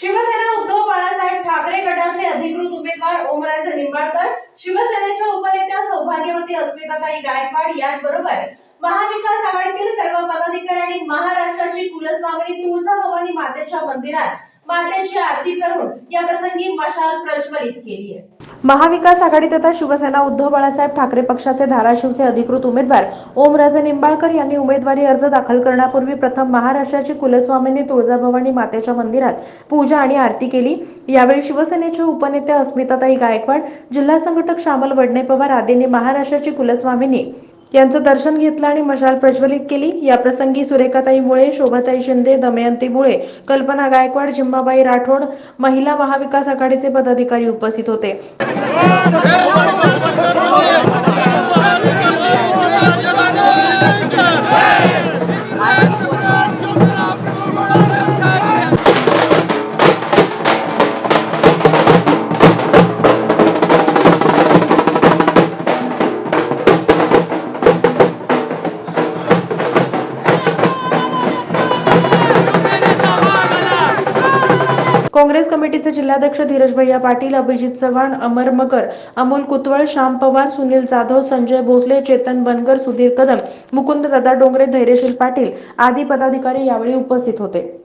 शिवसेना उद्धव बाळासाहेब ठाकरे गटाचे अधिकृत उमेदवार ओमराजे निंबाळकर, शिवसेनेच्या उपनेत्या सौभाग्यवती अस्मिताताई गायकवाड याचबरोबर महाविकास आघाडीतील सर्व पदाधिकारी आणि महाराष्ट्राची कुलस्वामिनी तुळजाभवानी मातेच्या मंदिरात मातेची आरती करून या प्रसंगी मशाल प्रज्वलित केली आहे। महाविकास आघाडी तथा शिवसेना उद्धव बाळासाहेब ठाकरे पक्षाचे धाराशिवचे अधिकृत उमेदवार ओमराजे निंबाळकर यांनी उमेदवारी अर्ज दाखल करण्यापूर्वी प्रथम महाराष्ट्राची कुलस्वामिनी तुळजाभवानी मातेच्या मंदिरात पूजा आणि आरती केली। यावेळी शिवसेनेच्या उपनेत्या अस्मिताताई गायकवाड, जिल्हा संघटक श्यामल वडणे पवार आदींनी महाराष्ट्राची कुलस्वामिनी यांचं दर्शन घेतलं आणि मशाल प्रज्वलित केली। या प्रसंगी सुरेखाताई मुळे, शोभाताई शिंदे, दमयंती मुळे, कल्पना गायकवाड, जिम्माबाई राठोड, महिला महाविकास आघाडीचे पदाधिकारी उपस्थित होते। काँग्रेस कमिटीचे जिल्हाध्यक्ष धीरज भैया पाटील, अभिजित चव्हाण, अमर मकर, अमोल कुतवळ, श्याम पवार, सुनील जाधव, संजय भोसले, चेतन बनगर, सुधीर कदम, मुकुंद दादा डोंगरे, धैर्यशील पाटील आदी पदाधिकारी यावेळी उपस्थित होते।